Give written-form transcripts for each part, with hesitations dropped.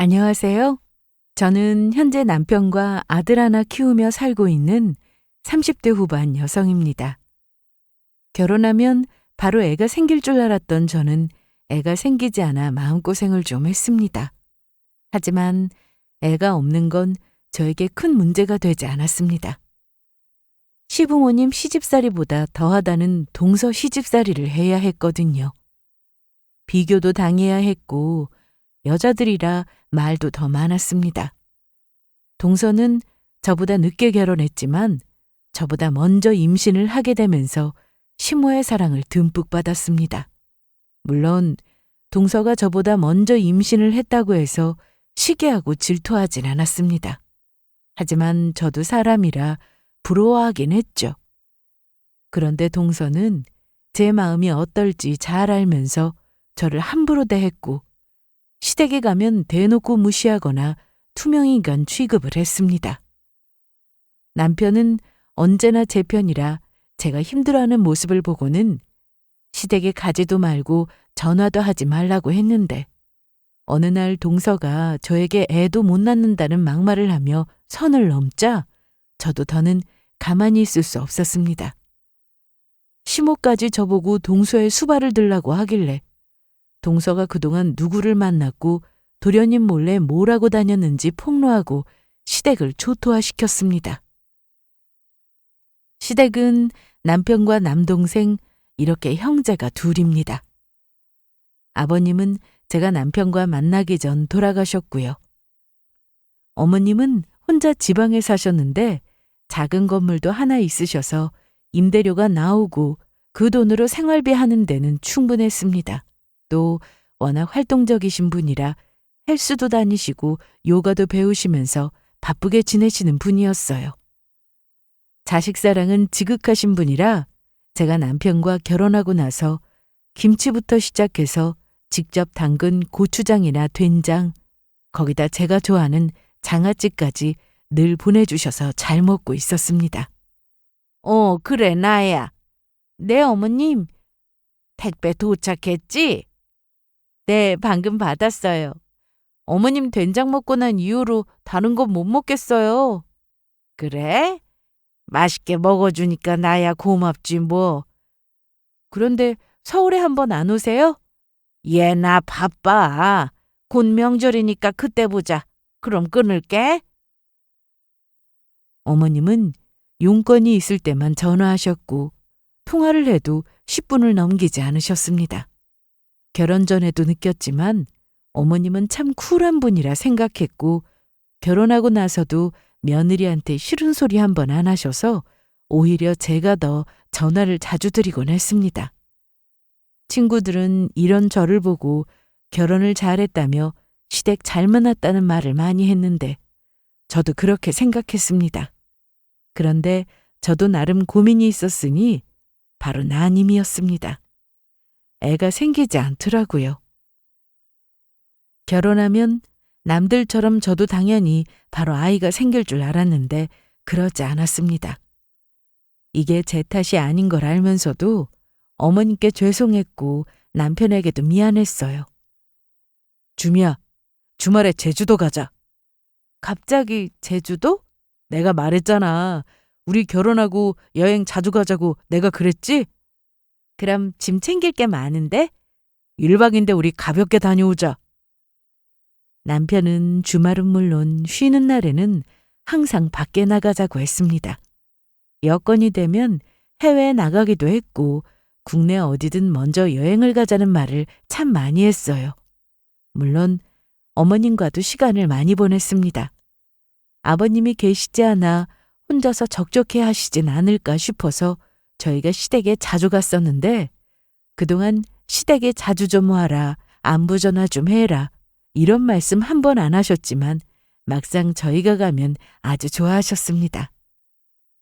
안녕하세요. 저는 현재 남편과 아들 하나 키우며 살고 있는 30대 후반 여성입니다. 결혼하면 바로 애가 생길 줄 알았던 저는 애가 생기지 않아 마음고생을 좀 했습니다. 하지만 애가 없는 건 저에게 큰 문제가 되지 않았습니다. 시부모님 시집살이보다 더하다는 동서 시집살이를 해야 했거든요. 비교도 당해야 했고 여자들이라 말도 더 많았습니다. 동서는 저보다 늦게 결혼했지만 저보다 먼저 임신을 하게 되면서 시모의 사랑을 듬뿍 받았습니다. 물론 동서가 저보다 먼저 임신을 했다고 해서 시기하고 질투하진 않았습니다. 하지만 저도 사람이라 부러워하긴 했죠. 그런데 동서는 제 마음이 어떨지 잘 알면서 저를 함부로 대했고 시댁에 가면 대놓고 무시하거나 투명인간 취급을 했습니다. 남편은 언제나 제 편이라 제가 힘들어하는 모습을 보고는 시댁에 가지도 말고 전화도 하지 말라고 했는데 어느 날 동서가 저에게 애도 못 낳는다는 막말을 하며 선을 넘자 저도 더는 가만히 있을 수 없었습니다. 시모까지 저보고 동서의 수발을 들라고 하길래 동서가 그동안 누구를 만났고 도련님 몰래 뭘 하고 다녔는지 폭로하고 시댁을 초토화시켰습니다. 시댁은 남편과 남동생 이렇게 형제가 둘입니다. 아버님은 제가 남편과 만나기 전 돌아가셨고요. 어머님은 혼자 지방에 사셨는데 작은 건물도 하나 있으셔서 임대료가 나오고 그 돈으로 생활비 하는 데는 충분했습니다. 또 워낙 활동적이신 분이라 헬스도 다니시고 요가도 배우시면서 바쁘게 지내시는 분이었어요. 자식 사랑은 지극하신 분이라 제가 남편과 결혼하고 나서 김치부터 시작해서 직접 담근 고추장이나 된장, 거기다 제가 좋아하는 장아찌까지 늘 보내주셔서 잘 먹고 있었습니다. 그래, 나야. 네, 어머님. 택배 도착했지? 네, 방금 받았어요. 어머님 된장 먹고 난 이후로 다른 거 못 먹겠어요. 그래? 맛있게 먹어주니까 나야 고맙지 뭐. 그런데 서울에 한번 안 오세요? 예, 나 바빠. 곧 명절이니까 그때 보자. 그럼 끊을게. 어머님은 용건이 있을 때만 전화하셨고 통화를 해도 10분을 넘기지 않으셨습니다. 결혼 전에도 느꼈지만 어머님은 참 쿨한 분이라 생각했고 결혼하고 나서도 며느리한테 싫은 소리 한 번 안 하셔서 오히려 제가 더 전화를 자주 드리곤 했습니다. 친구들은 이런 저를 보고 결혼을 잘했다며 시댁 잘 만났다는 말을 많이 했는데 저도 그렇게 생각했습니다. 그런데 저도 나름 고민이 있었으니 바로 난임이었습니다. 애가 생기지 않더라고요. 결혼하면 남들처럼 저도 당연히 바로 아이가 생길 줄 알았는데 그러지 않았습니다. 이게 제 탓이 아닌 걸 알면서도 어머님께 죄송했고 남편에게도 미안했어요. 주미야, 주말에 제주도 가자. 갑자기 제주도? 내가 말했잖아. 우리 결혼하고 여행 자주 가자고 내가 그랬지? 그럼 짐 챙길 게 많은데? 1박인데 우리 가볍게 다녀오자. 남편은 주말은 물론 쉬는 날에는 항상 밖에 나가자고 했습니다. 여건이 되면 해외에 나가기도 했고 국내 어디든 먼저 여행을 가자는 말을 참 많이 했어요. 물론 어머님과도 시간을 많이 보냈습니다. 아버님이 계시지 않아 혼자서 적적해 하시진 않을까 싶어서 저희가 시댁에 자주 갔었는데 그동안 시댁에 자주 좀 와라, 안부 전화 좀 해라 이런 말씀 한 번 안 하셨지만 막상 저희가 가면 아주 좋아하셨습니다.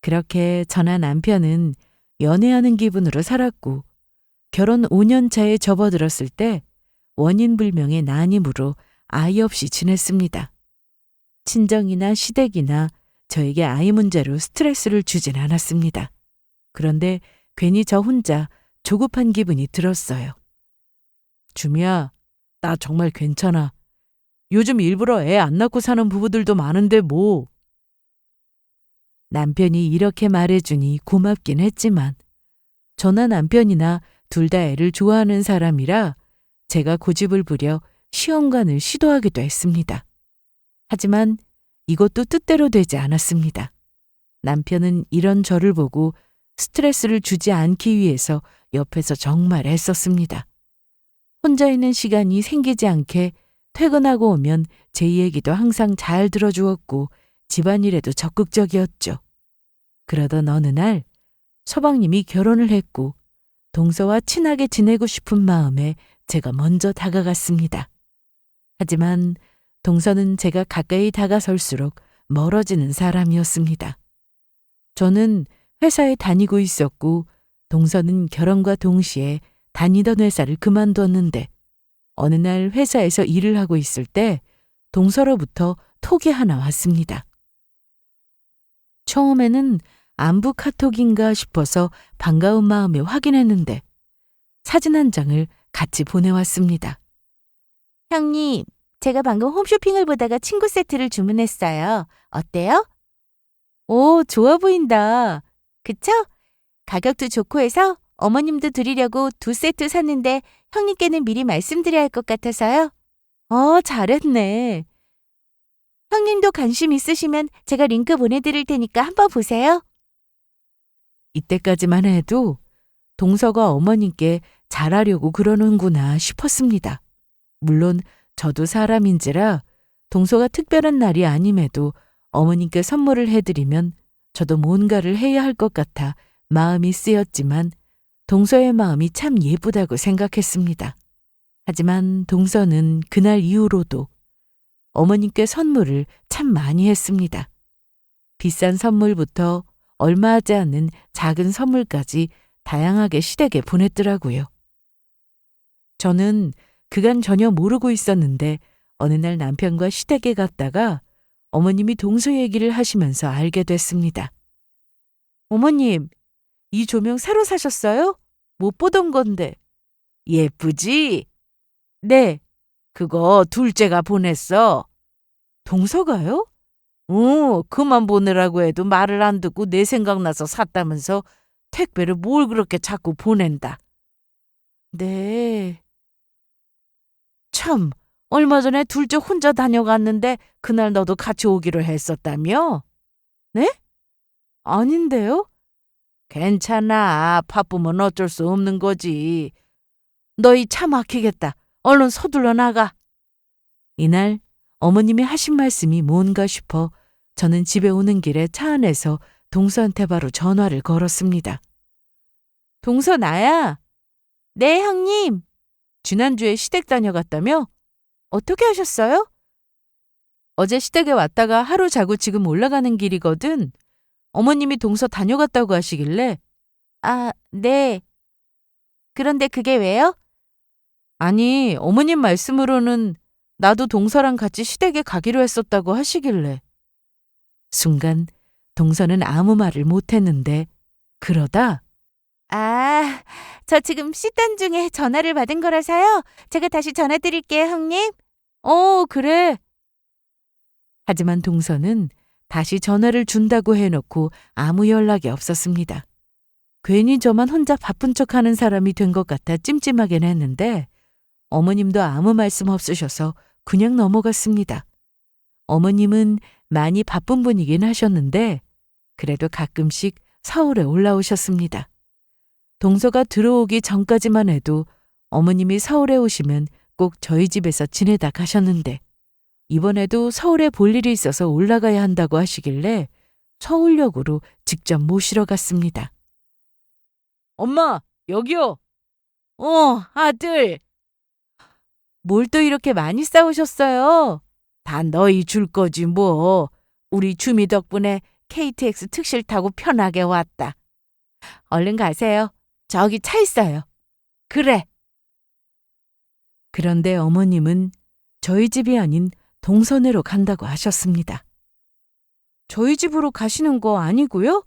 그렇게 저나 남편은 연애하는 기분으로 살았고 결혼 5년 차에 접어들었을 때 원인 불명의 난임으로 아이 없이 지냈습니다. 친정이나 시댁이나 저에게 아이 문제로 스트레스를 주진 않았습니다. 그런데 괜히 저 혼자 조급한 기분이 들었어요. 주미야, 나 정말 괜찮아. 요즘 일부러 애 안 낳고 사는 부부들도 많은데 뭐. 남편이 이렇게 말해주니 고맙긴 했지만 저나 남편이나 둘 다 애를 좋아하는 사람이라 제가 고집을 부려 시험관을 시도하기도 했습니다. 하지만 이것도 뜻대로 되지 않았습니다. 남편은 이런 저를 보고 스트레스를 주지 않기 위해서 옆에서 정말 애썼습니다. 혼자 있는 시간이 생기지 않게 퇴근하고 오면 제 얘기도 항상 잘 들어주었고 집안일에도 적극적이었죠. 그러던 어느 날 서방님이 결혼을 했고 동서와 친하게 지내고 싶은 마음에 제가 먼저 다가갔습니다. 하지만 동서는 제가 가까이 다가설수록 멀어지는 사람이었습니다. 저는 회사에 다니고 있었고 동서는 결혼과 동시에 다니던 회사를 그만뒀는데 어느 날 회사에서 일을 하고 있을 때 동서로부터 톡이 하나 왔습니다. 처음에는 안부 카톡인가 싶어서 반가운 마음에 확인했는데 사진 한 장을 같이 보내왔습니다. 형님, 제가 방금 홈쇼핑을 보다가 친구 세트를 주문했어요. 어때요? 오, 좋아 보인다. 그쵸? 가격도 좋고 해서 어머님도 드리려고 2세트 샀는데 형님께는 미리 말씀드려야 할 것 같아서요. 잘했네. 형님도 관심 있으시면 제가 링크 보내드릴 테니까 한번 보세요. 이때까지만 해도 동서가 어머님께 잘하려고 그러는구나 싶었습니다. 물론 저도 사람인지라 동서가 특별한 날이 아님에도 어머님께 선물을 해드리면 저도 뭔가를 해야 할 것 같아 마음이 쓰였지만 동서의 마음이 참 예쁘다고 생각했습니다. 하지만 동서는 그날 이후로도 어머님께 선물을 참 많이 했습니다. 비싼 선물부터 얼마 하지 않는 작은 선물까지 다양하게 시댁에 보냈더라고요. 저는 그간 전혀 모르고 있었는데 어느 날 남편과 시댁에 갔다가 어머님이 동서 얘기를 하시면서 알게 됐습니다. 어머님, 이 조명 새로 사셨어요? 못 보던 건데. 예쁘지? 네, 그거 둘째가 보냈어. 동서가요? 그만 보내라고 해도 말을 안 듣고 내 생각나서 샀다면서 택배를 뭘 그렇게 자꾸 보낸다. 네. 참, 얼마 전에 둘째 혼자 다녀갔는데 그날 너도 같이 오기로 했었다며? 네? 아닌데요? 괜찮아. 바쁘면 어쩔 수 없는 거지. 너희 차 막히겠다. 얼른 서둘러 나가. 이날 어머님이 하신 말씀이 뭔가 싶어 저는 집에 오는 길에 차 안에서 동서한테 바로 전화를 걸었습니다. 동서 나야. 네, 형님. 지난주에 시댁 다녀갔다며? 어떻게 하셨어요? 어제 시댁에 왔다가 하루 자고 지금 올라가는 길이거든. 어머님이 동서 다녀갔다고 하시길래. 아, 네. 그런데 그게 왜요? 아니, 어머님 말씀으로는 나도 동서랑 같이 시댁에 가기로 했었다고 하시길래. 순간 동서는 아무 말을 못했는데 그러다 아, 저 지금 씻던 중에 전화를 받은 거라서요. 제가 다시 전화 드릴게요, 형님. 그래. 하지만 동서는 다시 전화를 준다고 해놓고 아무 연락이 없었습니다. 괜히 저만 혼자 바쁜 척하는 사람이 된 것 같아 찜찜하긴 했는데 어머님도 아무 말씀 없으셔서 그냥 넘어갔습니다. 어머님은 많이 바쁜 분이긴 하셨는데 그래도 가끔씩 서울에 올라오셨습니다. 동서가 들어오기 전까지만 해도 어머님이 서울에 오시면 꼭 저희 집에서 지내다 가셨는데 이번에도 서울에 볼 일이 있어서 올라가야 한다고 하시길래 서울역으로 직접 모시러 갔습니다. 엄마, 여기요. 아들. 뭘 또 이렇게 많이 싸우셨어요? 다 너희 줄 거지 뭐. 우리 주미 덕분에 KTX 특실 타고 편하게 왔다. 얼른 가세요. 저기 차 있어요. 그래. 그런데 어머님은 저희 집이 아닌 동서내로 간다고 하셨습니다. 저희 집으로 가시는 거 아니고요?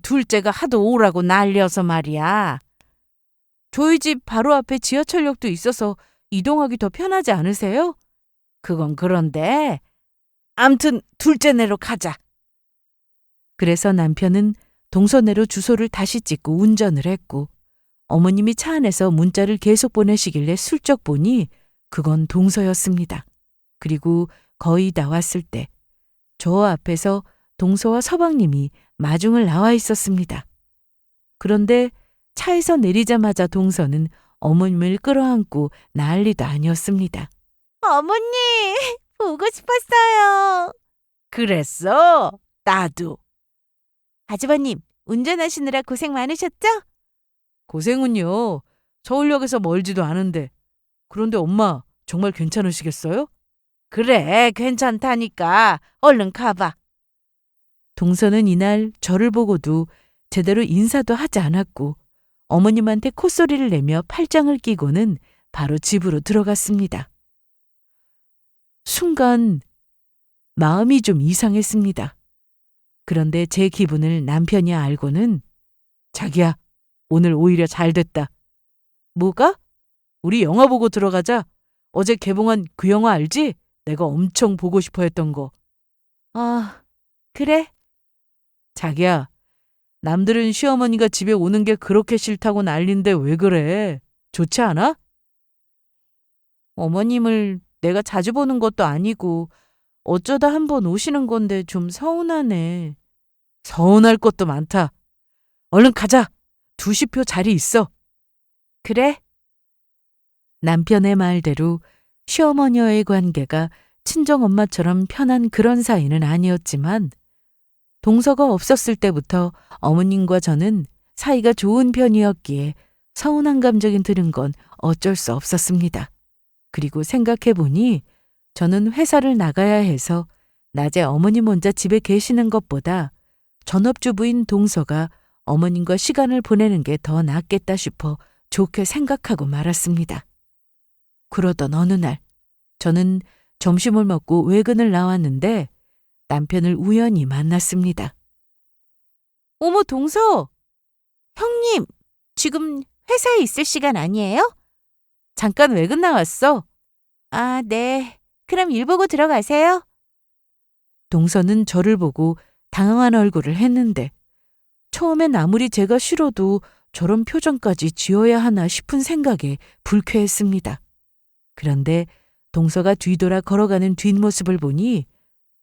둘째가 하도 오라고 날려서 말이야. 저희 집 바로 앞에 지하철역도 있어서 이동하기 더 편하지 않으세요? 그건 그런데 암튼 둘째네로 가자. 그래서 남편은 동서네로 주소를 다시 찍고 운전을 했고 어머님이 차 안에서 문자를 계속 보내시길래 슬쩍 보니 그건 동서였습니다. 그리고 거의 다 왔을 때 저 앞에서 동서와 서방님이 마중을 나와 있었습니다. 그런데 차에서 내리자마자 동서는 어머님을 끌어안고 난리도 아니었습니다. 어머님, 보고 싶었어요. 그랬어? 나도. 아주버님, 운전하시느라 고생 많으셨죠? 고생은요. 서울역에서 멀지도 않은데. 그런데 엄마 정말 괜찮으시겠어요? 그래, 괜찮다니까. 얼른 가봐. 동서는 이날 저를 보고도 제대로 인사도 하지 않았고 어머님한테 콧소리를 내며 팔짱을 끼고는 바로 집으로 들어갔습니다. 순간 마음이 좀 이상했습니다. 그런데 제 기분을 남편이 알고는 자기야, 오늘 오히려 잘 됐다. 뭐가? 우리 영화 보고 들어가자. 어제 개봉한 그 영화 알지? 내가 엄청 보고 싶어 했던 거. 아, 그래. 자기야, 남들은 시어머니가 집에 오는 게 그렇게 싫다고 난린데 왜 그래? 좋지 않아? 어머님을 내가 자주 보는 것도 아니고 어쩌다 한 번 오시는 건데 좀 서운하네. 서운할 것도 많다. 얼른 가자. 2시표 자리 있어. 그래. 남편의 말대로 시어머니와의 관계가 친정엄마처럼 편한 그런 사이는 아니었지만 동서가 없었을 때부터 어머님과 저는 사이가 좋은 편이었기에 서운한 감정이 드는 건 어쩔 수 없었습니다. 그리고 생각해보니 저는 회사를 나가야 해서 낮에 어머님 혼자 집에 계시는 것보다 전업주부인 동서가 어머님과 시간을 보내는 게 더 낫겠다 싶어 좋게 생각하고 말았습니다. 그러던 어느 날 저는 점심을 먹고 외근을 나왔는데 남편을 우연히 만났습니다. 어머, 동서. 형님, 지금 회사에 있을 시간 아니에요? 잠깐 외근 나왔어. 아, 네. 그럼 일 보고 들어가세요. 동서는 저를 보고 당황한 얼굴을 했는데 처음엔 아무리 제가 싫어도 저런 표정까지 지어야 하나 싶은 생각에 불쾌했습니다. 그런데 동서가 뒤돌아 걸어가는 뒷모습을 보니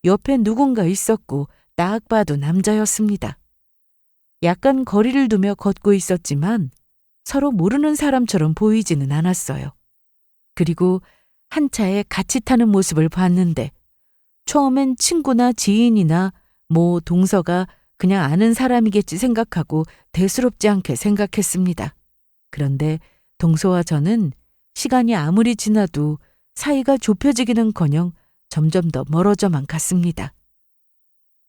옆에 누군가 있었고 딱 봐도 남자였습니다. 약간 거리를 두며 걷고 있었지만 서로 모르는 사람처럼 보이지는 않았어요. 그리고 한 차에 같이 타는 모습을 봤는데 처음엔 친구나 지인이나 동서가 그냥 아는 사람이겠지 생각하고 대수롭지 않게 생각했습니다. 그런데 동서와 저는 시간이 아무리 지나도 사이가 좁혀지기는커녕 점점 더 멀어져만 갔습니다.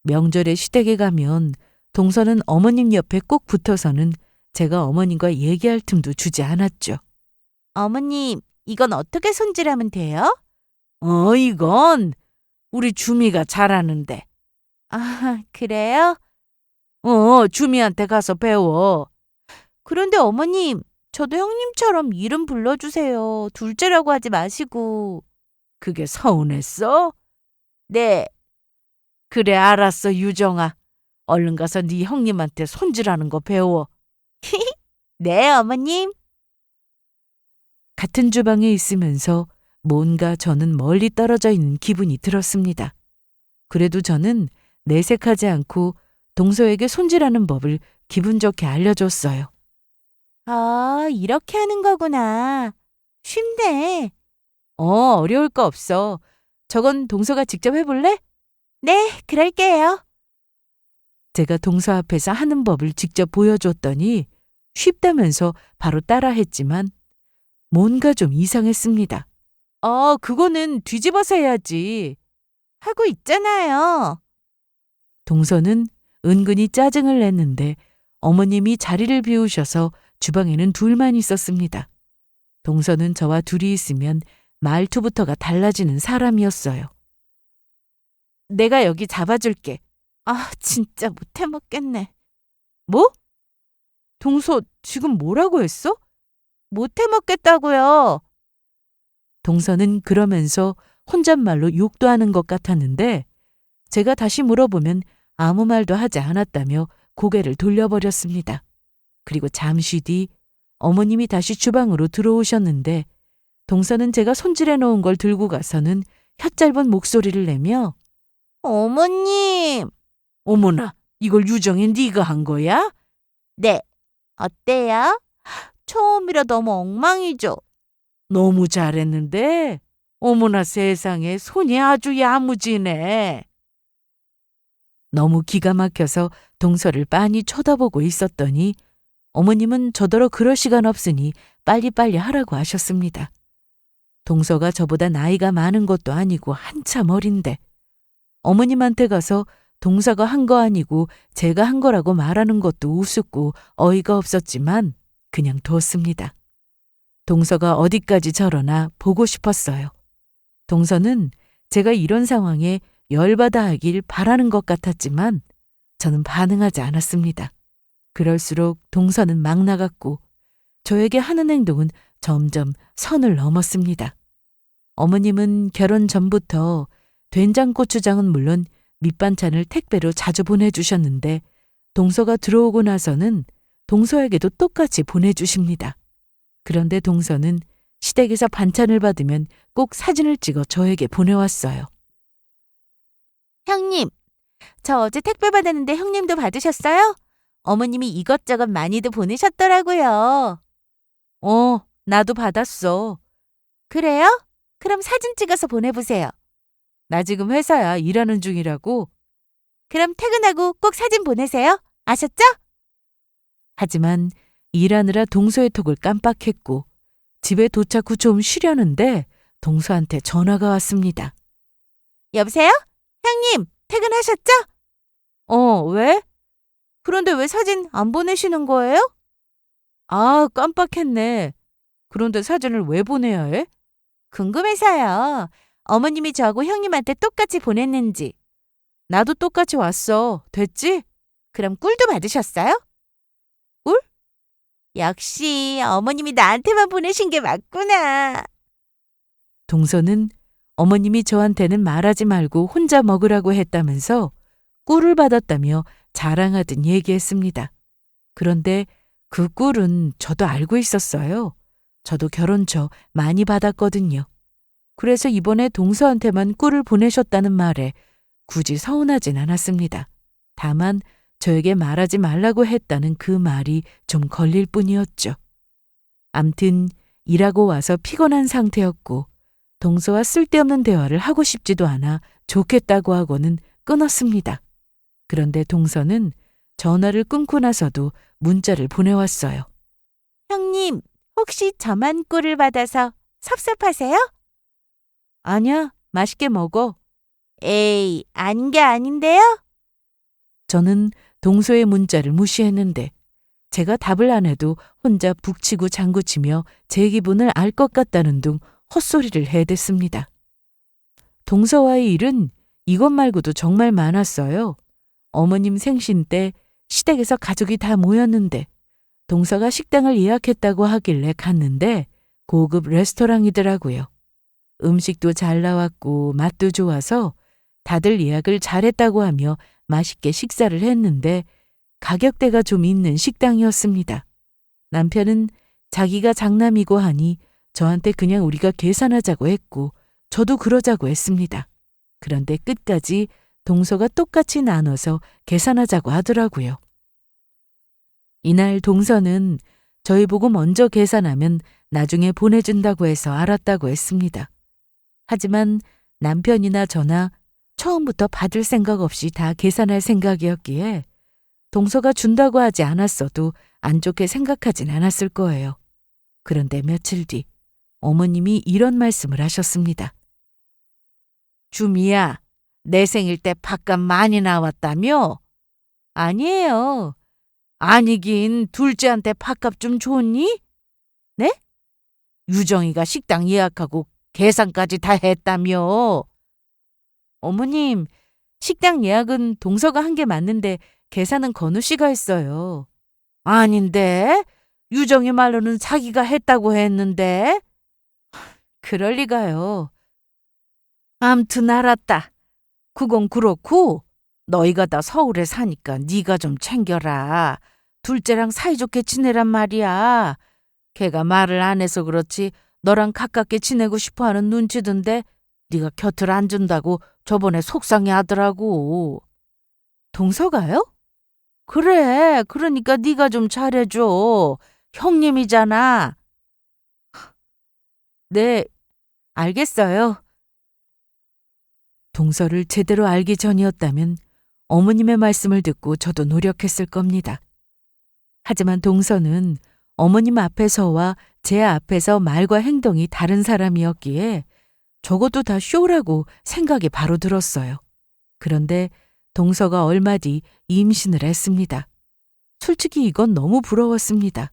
명절에 시댁에 가면 동서는 어머님 옆에 꼭 붙어서는 제가 어머님과 얘기할 틈도 주지 않았죠. 어머님, 이건 어떻게 손질하면 돼요? 이건 우리 주미가 잘하는데. 아, 그래요? 주미한테 가서 배워. 그런데 어머님, 저도 형님처럼 이름 불러주세요. 둘째라고 하지 마시고. 그게 서운했어? 네. 그래, 알았어, 유정아. 얼른 가서 네 형님한테 손질하는 거 배워. 네, 어머님. 같은 주방에 있으면서 뭔가 저는 멀리 떨어져 있는 기분이 들었습니다. 그래도 저는 내색하지 않고 동서에게 손질하는 법을 기분 좋게 알려줬어요. 아, 이렇게 하는 거구나. 쉽네. 어려울 거 없어. 저건 동서가 직접 해볼래? 네, 그럴게요. 제가 동서 앞에서 하는 법을 직접 보여줬더니 쉽다면서 바로 따라했지만 뭔가 좀 이상했습니다. 그거는 뒤집어서 해야지. 하고 있잖아요. 동서는 은근히 짜증을 냈는데 어머님이 자리를 비우셔서 주방에는 둘만 있었습니다. 동서는 저와 둘이 있으면 말투부터가 달라지는 사람이었어요. 내가 여기 잡아줄게. 아, 진짜 못해 먹겠네. 뭐? 동서 지금 뭐라고 했어? 못해 먹겠다고요. 동서는 그러면서 혼잣말로 욕도 하는 것 같았는데 제가 다시 물어보면 아무 말도 하지 않았다며 고개를 돌려버렸습니다. 그리고 잠시 뒤 어머님이 다시 주방으로 들어오셨는데 동서는 제가 손질해 놓은 걸 들고 가서는 혓짧은 목소리를 내며 어머님! 어머나, 이걸 유정이 네가 한 거야? 네, 어때요? 처음이라 너무 엉망이죠? 너무 잘했는데? 어머나 세상에 손이 아주 야무지네. 너무 기가 막혀서 동서를 빤히 쳐다보고 있었더니 어머님은 저더러 그럴 시간 없으니 빨리빨리 하라고 하셨습니다. 동서가 저보다 나이가 많은 것도 아니고 한참 어린데 어머님한테 가서 동서가 한 거 아니고 제가 한 거라고 말하는 것도 우습고 어이가 없었지만 그냥 두었습니다. 동서가 어디까지 저러나 보고 싶었어요. 동서는 제가 이런 상황에 열받아 하길 바라는 것 같았지만 저는 반응하지 않았습니다. 그럴수록 동서는 막 나갔고 저에게 하는 행동은 점점 선을 넘었습니다. 어머님은 결혼 전부터 된장고추장은 물론 밑반찬을 택배로 자주 보내주셨는데 동서가 들어오고 나서는 동서에게도 똑같이 보내주십니다. 그런데 동서는 시댁에서 반찬을 받으면 꼭 사진을 찍어 저에게 보내왔어요. 형님, 저 어제 택배 받았는데 형님도 받으셨어요? 어머님이 이것저것 많이도 보내셨더라고요. 나도 받았어. 그래요? 그럼 사진 찍어서 보내보세요. 나 지금 회사야 일하는 중이라고. 그럼 퇴근하고 꼭 사진 보내세요. 아셨죠? 하지만 일하느라 동서의 톡을 깜빡했고 집에 도착 후 좀 쉬려는데 동서한테 전화가 왔습니다. 여보세요? 형님, 퇴근하셨죠? 왜? 그런데 왜 사진 안 보내시는 거예요? 깜빡했네. 그런데 사진을 왜 보내야 해? 궁금해서요. 어머님이 저하고 형님한테 똑같이 보냈는지. 나도 똑같이 왔어. 됐지? 그럼 꿀도 받으셨어요? 꿀? 역시 어머님이 나한테만 보내신 게 맞구나. 동서는 어머님이 저한테는 말하지 말고 혼자 먹으라고 했다면서 꿀을 받았다며 자랑하듯 얘기했습니다. 그런데 그 꿀은 저도 알고 있었어요. 저도 결혼 초 많이 받았거든요. 그래서 이번에 동서한테만 꿀을 보내셨다는 말에 굳이 서운하진 않았습니다. 다만 저에게 말하지 말라고 했다는 그 말이 좀 걸릴 뿐이었죠. 암튼 일하고 와서 피곤한 상태였고 동서와 쓸데없는 대화를 하고 싶지도 않아 좋겠다고 하고는 끊었습니다. 그런데 동서는 전화를 끊고 나서도 문자를 보내왔어요. 형님, 혹시 저만 꿀을 받아서 섭섭하세요? 아니야, 맛있게 먹어. 에이, 아닌 게 아닌데요? 저는 동서의 문자를 무시했는데 제가 답을 안 해도 혼자 북치고 장구치며 제 기분을 알 것 같다는 둥 헛소리를 해댔습니다. 동서와의 일은 이것 말고도 정말 많았어요. 어머님 생신 때 시댁에서 가족이 다 모였는데 동서가 식당을 예약했다고 하길래 갔는데 고급 레스토랑이더라고요. 음식도 잘 나왔고 맛도 좋아서 다들 예약을 잘했다고 하며 맛있게 식사를 했는데 가격대가 좀 있는 식당이었습니다. 남편은 자기가 장남이고 하니 저한테 그냥 우리가 계산하자고 했고 저도 그러자고 했습니다. 그런데 끝까지 동서가 똑같이 나눠서 계산하자고 하더라고요. 이날 동서는 저희 보고 먼저 계산하면 나중에 보내준다고 해서 알았다고 했습니다. 하지만 남편이나 저나 처음부터 받을 생각 없이 다 계산할 생각이었기에 동서가 준다고 하지 않았어도 안 좋게 생각하진 않았을 거예요. 그런데 며칠 뒤 어머님이 이런 말씀을 하셨습니다. 주미야, 내 생일 때 밥값 많이 나왔다며? 아니에요. 아니긴 둘째한테 밥값 좀 줬니? 네? 유정이가 식당 예약하고 계산까지 다 했다며. 어머님, 식당 예약은 동서가 한 게 맞는데 계산은 건우 씨가 했어요. 아닌데? 유정이 말로는 자기가 했다고 했는데? 그럴 리가요. 암튼 알았다. 그건 그렇고 너희가 다 서울에 사니까 네가 좀 챙겨라. 둘째랑 사이좋게 지내란 말이야. 걔가 말을 안 해서 그렇지 너랑 가깝게 지내고 싶어하는 눈치던데 네가 곁을 안 준다고 저번에 속상해하더라고. 동서가요? 그래, 그러니까 네가 좀 잘해줘. 형님이잖아. 네, 알겠어요. 동서를 제대로 알기 전이었다면 어머님의 말씀을 듣고 저도 노력했을 겁니다. 하지만 동서는 어머님 앞에서와 제 앞에서 말과 행동이 다른 사람이었기에 저것도 다 쇼라고 생각이 바로 들었어요. 그런데 동서가 얼마 뒤 임신을 했습니다. 솔직히 이건 너무 부러웠습니다.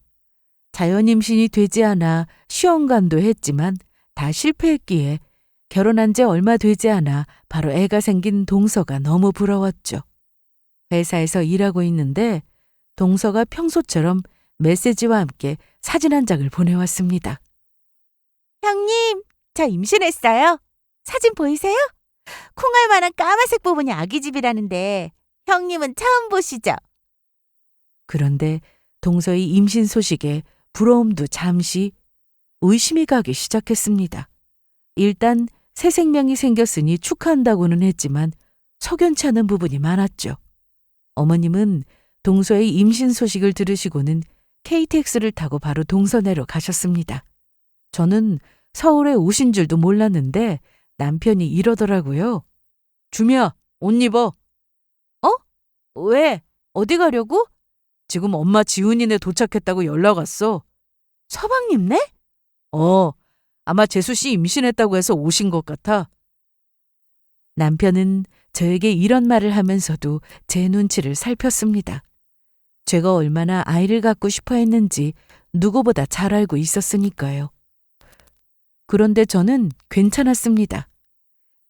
자연 임신이 되지 않아 시험관도 했지만 다 실패했기에 결혼한 지 얼마 되지 않아 바로 애가 생긴 동서가 너무 부러웠죠. 회사에서 일하고 있는데 동서가 평소처럼 메시지와 함께 사진 한 장을 보내왔습니다. 형님, 저 임신했어요. 사진 보이세요? 콩알만한 까만색 부분이 아기 집이라는데 형님은 처음 보시죠? 그런데 동서의 임신 소식에 부러움도 잠시 의심이 가기 시작했습니다. 일단 새 생명이 생겼으니 축하한다고는 했지만 석연치 않은 부분이 많았죠. 어머님은 동서의 임신 소식을 들으시고는 KTX를 타고 바로 동서내로 가셨습니다. 저는 서울에 오신 줄도 몰랐는데 남편이 이러더라고요. 주미야, 옷 입어. 왜? 어디 가려고? 지금 엄마 지훈이네 도착했다고 연락 왔어. 서방님네? 아마 재수 씨 임신했다고 해서 오신 것 같아. 남편은 저에게 이런 말을 하면서도 제 눈치를 살폈습니다. 제가 얼마나 아이를 갖고 싶어 했는지 누구보다 잘 알고 있었으니까요. 그런데 저는 괜찮았습니다.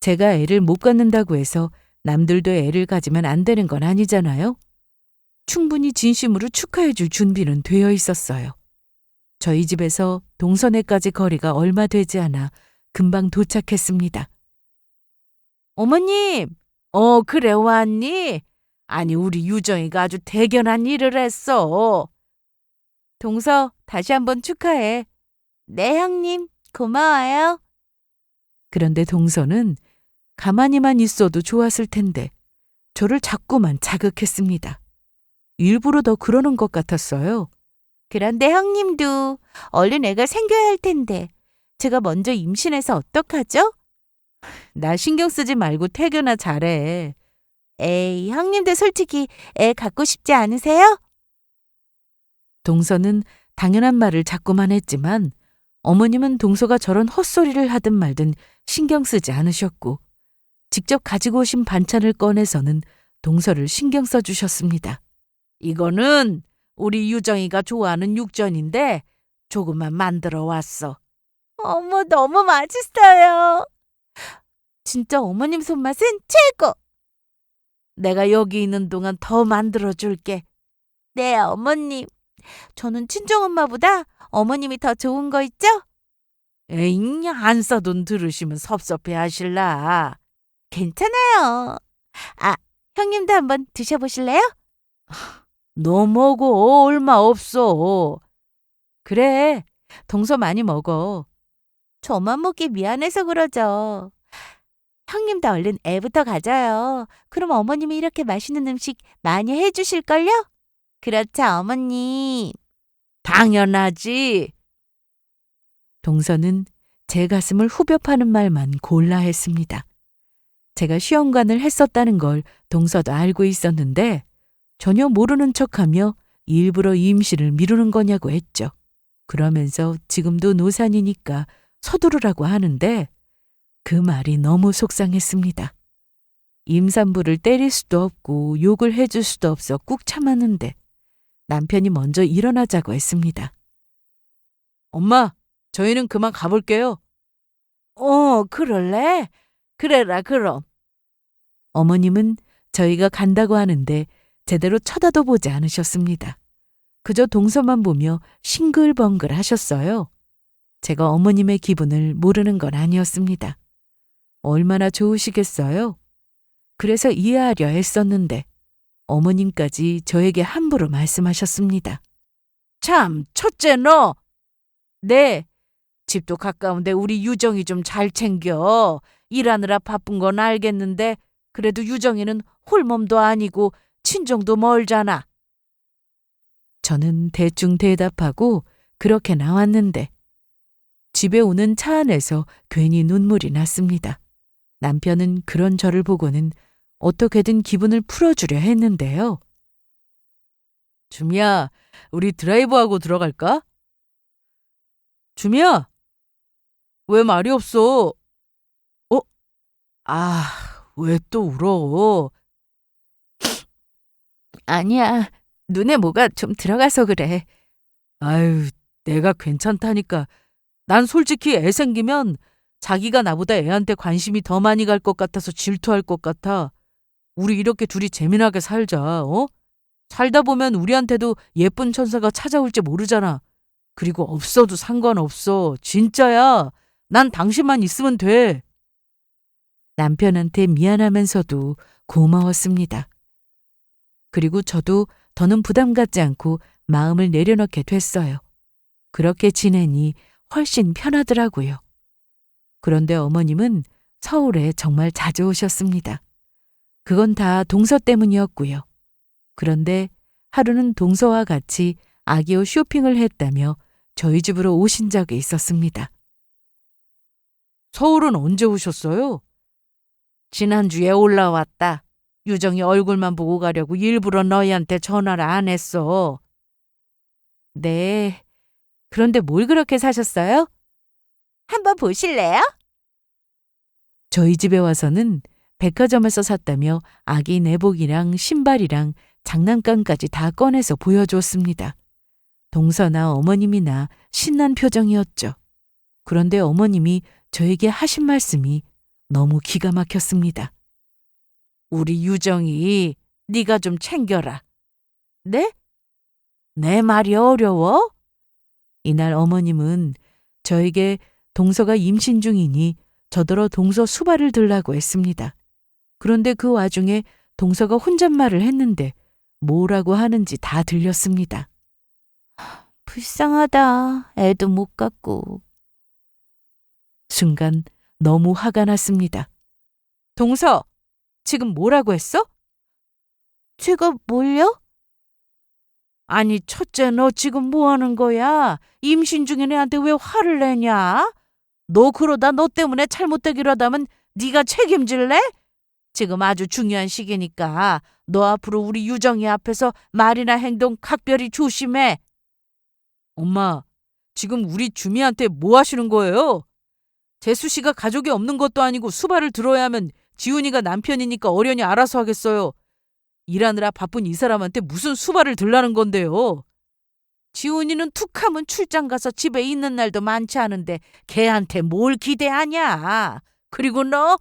제가 애를 못 갖는다고 해서 남들도 애를 가지면 안 되는 건 아니잖아요. 충분히 진심으로 축하해 줄 준비는 되어 있었어요. 저희 집에서 동서내까지 거리가 얼마 되지 않아 금방 도착했습니다. 어머님, 그래 왔니? 아니 우리 유정이가 아주 대견한 일을 했어. 동서 다시 한번 축하해. 네, 형님. 고마워요. 그런데 동서는 가만히만 있어도 좋았을 텐데 저를 자꾸만 자극했습니다. 일부러 더 그러는 것 같았어요. 그런데 형님도 얼른 애가 생겨야 할 텐데 제가 먼저 임신해서 어떡하죠? 나 신경 쓰지 말고 태교나 잘해. 에이, 형님도 솔직히 애 갖고 싶지 않으세요? 동서는 당연한 말을 자꾸만 했지만 어머님은 동서가 저런 헛소리를 하든 말든 신경 쓰지 않으셨고 직접 가지고 오신 반찬을 꺼내서는 동서를 신경 써주셨습니다. 이거는 우리 유정이가 좋아하는 육전인데 조금만 만들어 왔어. 어머, 너무 맛있어요. 진짜 어머님 손맛은 최고. 내가 여기 있는 동안 더 만들어 줄게. 네, 어머님. 저는 친정엄마보다 어머님이 더 좋은 거 있죠? 에잉, 안 써돈 들으시면 섭섭해 하실라. 괜찮아요. 아, 형님도 한번 드셔보실래요? 너 먹어, 얼마 없어. 그래, 동서 많이 먹어. 저만 먹기 미안해서 그러죠. 형님도 얼른 애부터 가져요. 그럼 어머님이 이렇게 맛있는 음식 많이 해주실걸요? 그렇죠, 어머님. 당연하지. 동서는 제 가슴을 후벼 파는 말만 골라 했습니다. 제가 시험관을 했었다는 걸 동서도 알고 있었는데 전혀 모르는 척하며 일부러 임신을 미루는 거냐고 했죠. 그러면서 지금도 노산이니까 서두르라고 하는데 그 말이 너무 속상했습니다. 임산부를 때릴 수도 없고 욕을 해줄 수도 없어 꾹 참았는데 남편이 먼저 일어나자고 했습니다. 엄마, 저희는 그만 가볼게요. 그럴래? 그래라 그럼. 어머님은 저희가 간다고 하는데 제대로 쳐다도 보지 않으셨습니다. 그저 동서만 보며 싱글벙글 하셨어요. 제가 어머님의 기분을 모르는 건 아니었습니다. 얼마나 좋으시겠어요? 그래서 이해하려 애썼는데 어머님까지 저에게 함부로 말씀하셨습니다. 참, 첫째 너! 네, 집도 가까운데 우리 유정이 좀 잘 챙겨. 일하느라 바쁜 건 알겠는데 그래도 유정이는 홀몸도 아니고 친정도 멀잖아. 저는 대충 대답하고 그렇게 나왔는데 집에 오는 차 안에서 괜히 눈물이 났습니다. 남편은 그런 저를 보고는 어떻게든 기분을 풀어주려 했는데요. 주미야, 우리 드라이브하고 들어갈까? 주미야, 왜 말이 없어? 어? 왜 또 울어? 아니야, 눈에 뭐가 좀 들어가서 그래. 아유, 내가 괜찮다니까. 난 솔직히 애 생기면 자기가 나보다 애한테 관심이 더 많이 갈 것 같아서 질투할 것 같아. 우리 이렇게 둘이 재미나게 살자, 어? 살다 보면 우리한테도 예쁜 천사가 찾아올지 모르잖아. 그리고 없어도 상관없어. 진짜야. 난 당신만 있으면 돼. 남편한테 미안하면서도 고마웠습니다. 그리고 저도 더는 부담 갖지 않고 마음을 내려놓게 됐어요. 그렇게 지내니 훨씬 편하더라고요. 그런데 어머님은 서울에 정말 자주 오셨습니다. 그건 다 동서 때문이었고요. 그런데 하루는 동서와 같이 아기 옷 쇼핑을 했다며 저희 집으로 오신 적이 있었습니다. 서울은 언제 오셨어요? 지난주에 올라왔다. 유정이 얼굴만 보고 가려고 일부러 너희한테 전화를 안 했어. 네. 그런데 뭘 그렇게 사셨어요? 한번 보실래요? 저희 집에 와서는 백화점에서 샀다며 아기 내복이랑 신발이랑 장난감까지 다 꺼내서 보여주었습니다. 동서나 어머님이나 신난 표정이었죠. 그런데 어머님이 저에게 하신 말씀이 너무 기가 막혔습니다. 우리 유정이 네가 좀 챙겨라. 네? 내 말이 어려워? 이날 어머님은 저에게 동서가 임신 중이니 저더러 동서 수발을 들라고 했습니다. 그런데 그 와중에 동서가 혼잣말을 했는데 뭐라고 하는지 다 들렸습니다. 불쌍하다. 애도 못 갖고. 순간 너무 화가 났습니다. 동서, 지금 뭐라고 했어? 제가 뭘요? 아니, 첫째, 너 지금 뭐 하는 거야? 임신 중인 애한테 왜 화를 내냐? 너 그러다 너 때문에 잘못되기로 하다면 네가 책임질래? 지금 아주 중요한 시기니까 너 앞으로 우리 유정이 앞에서 말이나 행동 각별히 조심해. 엄마, 지금 우리 주미한테 뭐 하시는 거예요? 재수 씨가 가족이 없는 것도 아니고 수발을 들어야 하면 지훈이가 남편이니까 어련히 알아서 하겠어요. 일하느라 바쁜 이 사람한테 무슨 수발을 들라는 건데요. 지훈이는 툭하면 출장 가서 집에 있는 날도 많지 않은데 걔한테 뭘 기대하냐. 그리고 너,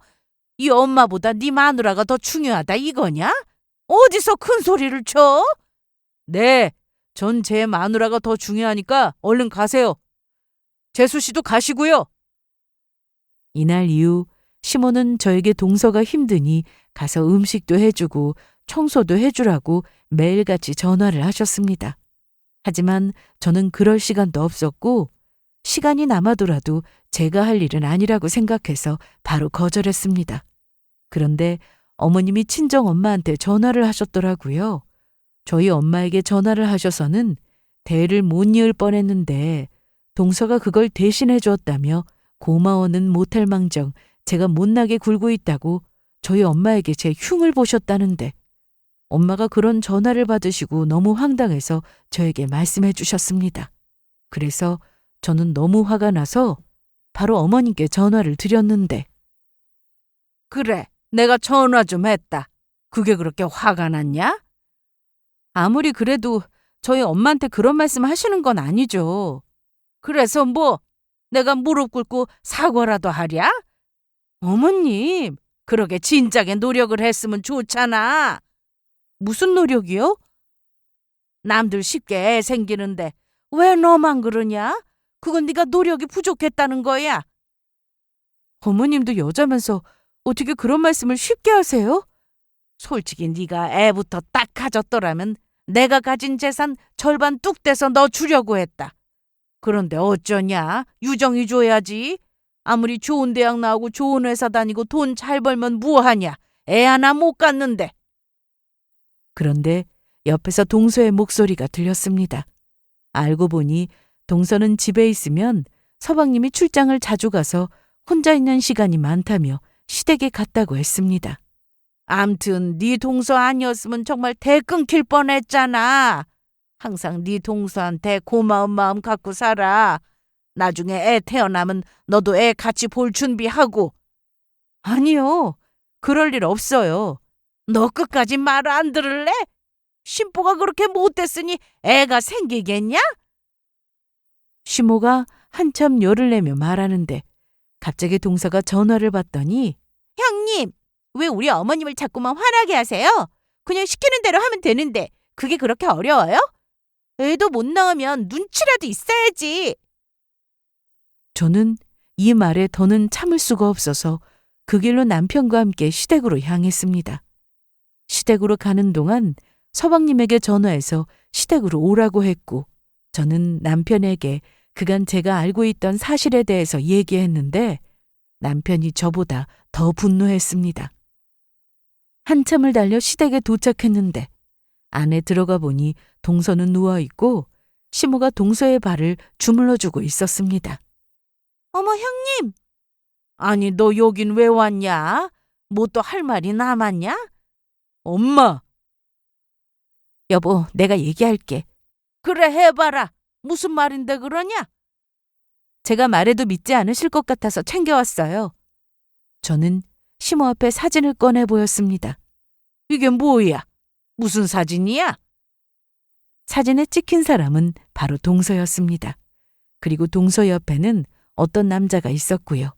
이 엄마보다 네 마누라가 더 중요하다 이거냐? 어디서 큰 소리를 쳐? 네, 전 제 마누라가 더 중요하니까 얼른 가세요. 재수 씨도 가시고요. 이날 이후 시모는 저에게 동서가 힘드니 가서 음식도 해주고 청소도 해주라고 매일같이 전화를 하셨습니다. 하지만 저는 그럴 시간도 없었고 시간이 남아도라도 제가 할 일은 아니라고 생각해서 바로 거절했습니다. 그런데 어머님이 친정 엄마한테 전화를 하셨더라고요. 저희 엄마에게 전화를 하셔서는 대를 못 이을 뻔했는데 동서가 그걸 대신해 주었다며 고마워는 못할 망정 제가 못나게 굴고 있다고 저희 엄마에게 제 흉을 보셨다는데 엄마가 그런 전화를 받으시고 너무 황당해서 저에게 말씀해 주셨습니다. 그래서 저는 너무 화가 나서 바로 어머님께 전화를 드렸는데 그래, 내가 전화 좀 했다. 그게 그렇게 화가 났냐? 아무리 그래도 저희 엄마한테 그런 말씀 하시는 건 아니죠. 그래서 뭐 내가 무릎 꿇고 사과라도 하랴? 어머님, 그러게 진작에 노력을 했으면 좋잖아. 무슨 노력이요? 남들 쉽게 애 생기는데 왜 너만 그러냐? 그건 네가 노력이 부족했다는 거야. 어머님도 여자면서 어떻게 그런 말씀을 쉽게 하세요? 솔직히 네가 애부터 딱 가졌더라면 내가 가진 재산 절반 뚝 떼서 너 주려고 했다. 그런데 어쩌냐? 유정이 줘야지. 아무리 좋은 대학 나오고 좋은 회사 다니고 돈 잘 벌면 뭐하냐? 애 하나 못 갖는데. 그런데 옆에서 동서의 목소리가 들렸습니다. 알고 보니 동서는 집에 있으면 서방님이 출장을 자주 가서 혼자 있는 시간이 많다며 시댁에 갔다고 했습니다. 암튼 네 동서 아니었으면 정말 대 끊길 뻔했잖아. 항상 네 동서한테 고마운 마음 갖고 살아. 나중에 애 태어나면 너도 애 같이 볼 준비하고. 아니요. 그럴 일 없어요. 너 끝까지 말 안 들을래? 신부가 그렇게 못됐으니 애가 생기겠냐? 시모가 한참 열을 내며 말하는데 갑자기 동서가 전화를 받더니 형님, 왜 우리 어머님을 자꾸만 화나게 하세요? 그냥 시키는 대로 하면 되는데 그게 그렇게 어려워요? 애도 못 낳으면 눈치라도 있어야지. 저는 이 말에 더는 참을 수가 없어서 그 길로 남편과 함께 시댁으로 향했습니다. 시댁으로 가는 동안 서방님에게 전화해서 시댁으로 오라고 했고 저는 남편에게 그간 제가 알고 있던 사실에 대해서 얘기했는데 남편이 저보다 더 분노했습니다. 한참을 달려 시댁에 도착했는데 안에 들어가 보니 동서는 누워있고 시모가 동서의 발을 주물러주고 있었습니다. 어머, 형님. 아니, 너 여긴 왜 왔냐? 뭐 또 할 말이 남았냐? 엄마! 여보, 내가 얘기할게. 그래, 해봐라. 무슨 말인데 그러냐? 제가 말해도 믿지 않으실 것 같아서 챙겨왔어요. 저는 시모 앞에 사진을 꺼내 보였습니다. 이게 뭐야? 무슨 사진이야? 사진에 찍힌 사람은 바로 동서였습니다. 그리고 동서 옆에는 어떤 남자가 있었고요.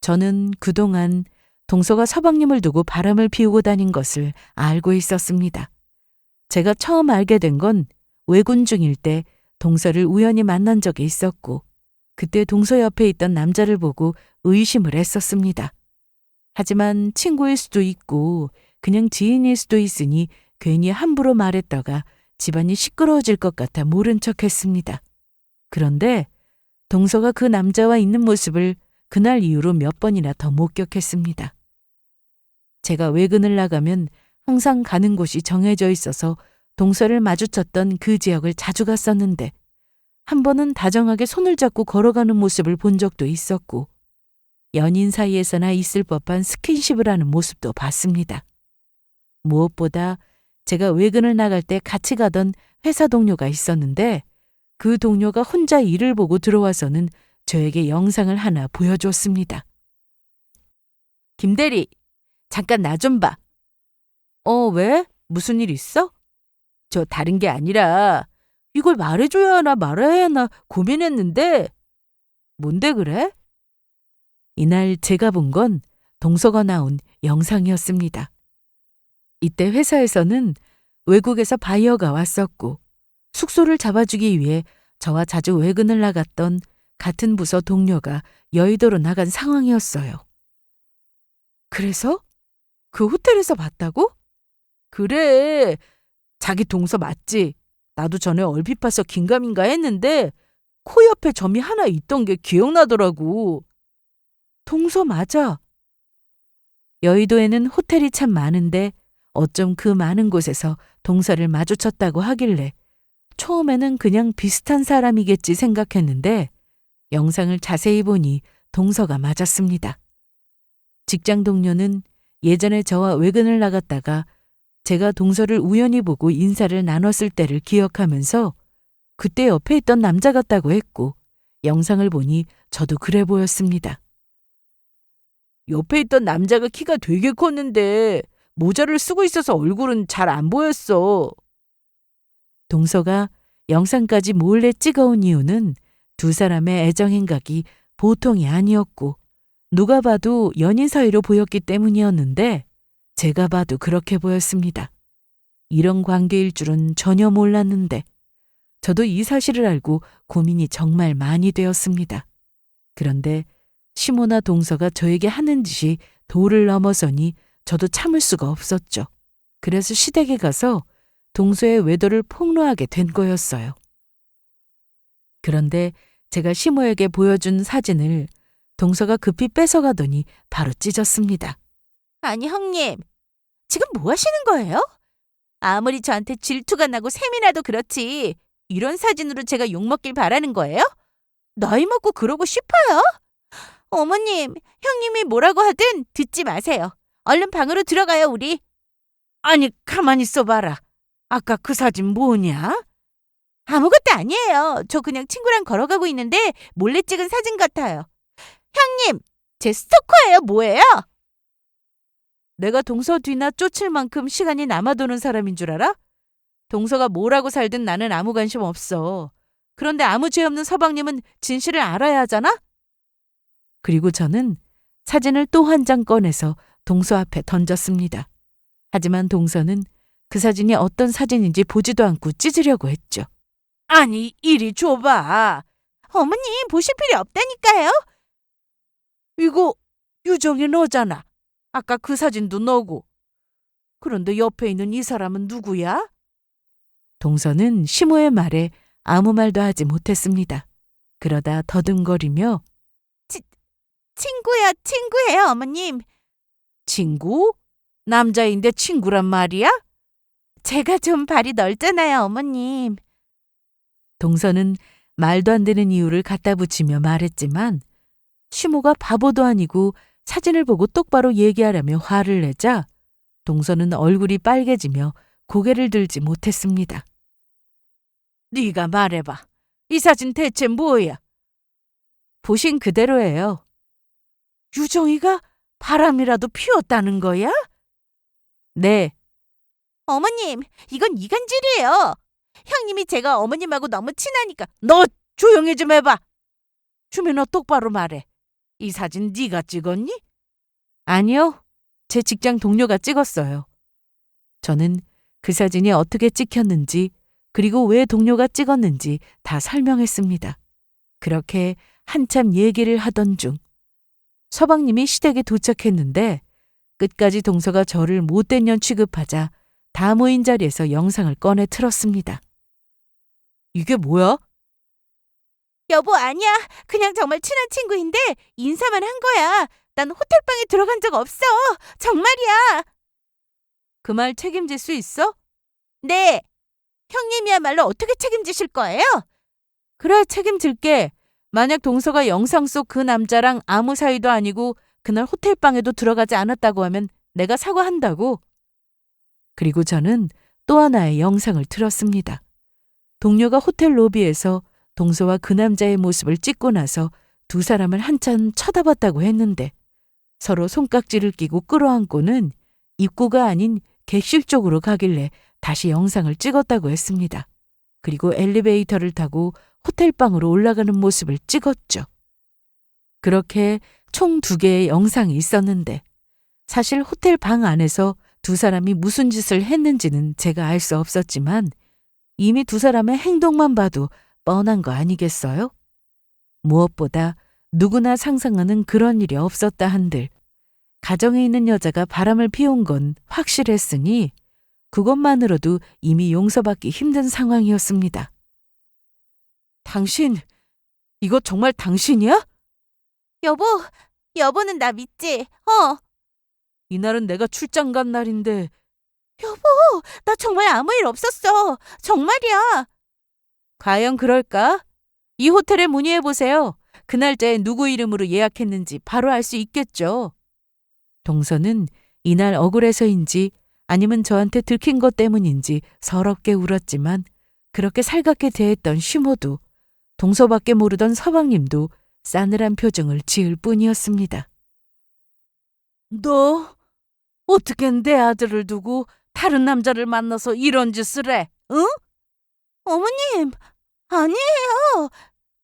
저는 그동안 동서가 서방님을 두고 바람을 피우고 다닌 것을 알고 있었습니다. 제가 처음 알게 된 건 외군 중일 때 동서를 우연히 만난 적이 있었고 그때 동서 옆에 있던 남자를 보고 의심을 했었습니다. 하지만 친구일 수도 있고 그냥 지인일 수도 있으니 괜히 함부로 말했다가 집안이 시끄러워질 것 같아 모른 척했습니다. 그런데 동서가 그 남자와 있는 모습을 그날 이후로 몇 번이나 더 목격했습니다. 제가 외근을 나가면 항상 가는 곳이 정해져 있어서 동서를 마주쳤던 그 지역을 자주 갔었는데 한 번은 다정하게 손을 잡고 걸어가는 모습을 본 적도 있었고 연인 사이에서나 있을 법한 스킨십을 하는 모습도 봤습니다. 무엇보다 제가 외근을 나갈 때 같이 가던 회사 동료가 있었는데 그 동료가 혼자 일을 보고 들어와서는 저에게 영상을 하나 보여줬습니다. 김대리, 잠깐 나 좀 봐. 왜? 무슨 일 있어? 저 다른 게 아니라 이걸 말해줘야 하나 말아야 하나 고민했는데 뭔데 그래? 이날 제가 본 건 동서가 나온 영상이었습니다. 이때 회사에서는 외국에서 바이어가 왔었고 숙소를 잡아주기 위해 저와 자주 외근을 나갔던 같은 부서 동료가 여의도로 나간 상황이었어요. 그래서? 그 호텔에서 봤다고? 그래, 자기 동서 맞지? 나도 전에 얼핏 봐서 긴가민가 했는데 코 옆에 점이 하나 있던 게 기억나더라고. 동서 맞아. 여의도에는 호텔이 참 많은데 어쩜 그 많은 곳에서 동서를 마주쳤다고 하길래 처음에는 그냥 비슷한 사람이겠지 생각했는데 영상을 자세히 보니 동서가 맞았습니다. 직장 동료는 예전에 저와 외근을 나갔다가 제가 동서를 우연히 보고 인사를 나눴을 때를 기억하면서 그때 옆에 있던 남자 같다고 했고 영상을 보니 저도 그래 보였습니다. 옆에 있던 남자가 키가 되게 컸는데 모자를 쓰고 있어서 얼굴은 잘 안 보였어. 동서가 영상까지 몰래 찍어온 이유는 두 사람의 애정 행각이 보통이 아니었고 누가 봐도 연인 사이로 보였기 때문이었는데 제가 봐도 그렇게 보였습니다. 이런 관계일 줄은 전혀 몰랐는데 저도 이 사실을 알고 고민이 정말 많이 되었습니다. 그런데 시모나 동서가 저에게 하는 짓이 도를 넘어서니 저도 참을 수가 없었죠. 그래서 시댁에 가서 동서의 외도를 폭로하게 된 거였어요. 그런데 제가 시모에게 보여준 사진을 동서가 급히 뺏어가더니 바로 찢었습니다. 아니, 형님. 지금 뭐 하시는 거예요? 아무리 저한테 질투가 나고 셈이 나도 그렇지. 이런 사진으로 제가 욕먹길 바라는 거예요? 나이 먹고 그러고 싶어요? 어머님, 형님이 뭐라고 하든 듣지 마세요. 얼른 방으로 들어가요, 우리. 아니, 가만히 있어봐라. 아까 그 사진 뭐냐? 아무것도 아니에요. 저 그냥 친구랑 걸어가고 있는데 몰래 찍은 사진 같아요. 형님, 제 스토커예요, 뭐예요? 내가 동서 뒤나 쫓을 만큼 시간이 남아도는 사람인 줄 알아? 동서가 뭐라고 살든 나는 아무 관심 없어. 그런데 아무 죄 없는 서방님은 진실을 알아야 하잖아? 그리고 저는 사진을 또 한 장 꺼내서 동서 앞에 던졌습니다. 하지만 동서는 그 사진이 어떤 사진인지 보지도 않고 찢으려고 했죠. 아니, 이리 줘봐. 어머님, 보실 필요 없다니까요. 이거 유정이 너잖아. 아까 그 사진도 너고. 그런데 옆에 있는 이 사람은 누구야? 동서는 시모의 말에 아무 말도 하지 못했습니다. 그러다 더듬거리며 친구예요, 어머님. 친구? 남자인데 친구란 말이야? 제가 좀 발이 넓잖아요, 어머님. 동서는 말도 안 되는 이유를 갖다 붙이며 말했지만 시모가 바보도 아니고 사진을 보고 똑바로 얘기하려며 화를 내자 동서는 얼굴이 빨개지며 고개를 들지 못했습니다. 네가 말해봐. 이 사진 대체 뭐야? 보신 그대로예요. 유정이가 바람이라도 피웠다는 거야? 네. 어머님, 이건 이간질이에요. 형님이 제가 어머님하고 너무 친하니까. 너 조용히 좀 해봐. 주민아 똑바로 말해. 이 사진 네가 찍었니? 아니요. 제 직장 동료가 찍었어요. 저는 그 사진이 어떻게 찍혔는지 그리고 왜 동료가 찍었는지 다 설명했습니다. 그렇게 한참 얘기를 하던 중 서방님이 시댁에 도착했는데 끝까지 동서가 저를 못된 년 취급하자 다 모인 자리에서 영상을 꺼내 틀었습니다. 이게 뭐야? 여보, 아니야. 그냥 정말 친한 친구인데 인사만 한 거야. 난 호텔방에 들어간 적 없어. 정말이야. 그 말 책임질 수 있어? 네. 형님이야말로 어떻게 책임지실 거예요? 그래, 책임질게. 만약 동서가 영상 속 그 남자랑 아무 사이도 아니고 그날 호텔방에도 들어가지 않았다고 하면 내가 사과한다고. 그리고 저는 또 하나의 영상을 틀었습니다. 동료가 호텔 로비에서 동서와 그 남자의 모습을 찍고 나서 두 사람을 한참 쳐다봤다고 했는데 서로 손깍지를 끼고 끌어안고는 입구가 아닌 객실 쪽으로 가길래 다시 영상을 찍었다고 했습니다. 그리고 엘리베이터를 타고 호텔방으로 올라가는 모습을 찍었죠. 그렇게 총 2개의 영상이 있었는데 사실 호텔 방 안에서 두 사람이 무슨 짓을 했는지는 제가 알 수 없었지만 이미 두 사람의 행동만 봐도 뻔한 거 아니겠어요? 무엇보다 누구나 상상하는 그런 일이 없었다 한들 가정에 있는 여자가 바람을 피운 건 확실했으니 그것만으로도 이미 용서받기 힘든 상황이었습니다. 당신, 이거 정말 당신이야? 여보는 나 믿지? 이날은 내가 출장 간 날인데. 여보, 나 정말 아무 일 없었어. 정말이야. 과연 그럴까? 이 호텔에 문의해보세요. 그 날짜에 누구 이름으로 예약했는지 바로 알 수 있겠죠. 동서는 이날 억울해서인지 아니면 저한테 들킨 것 때문인지 서럽게 울었지만 그렇게 살갑게 대했던 시모도 동서밖에 모르던 서방님도 싸늘한 표정을 지을 뿐이었습니다. 너 어떻게 내 아들을 두고 다른 남자를 만나서 이런 짓을 해? 응? 어머님, 아니에요.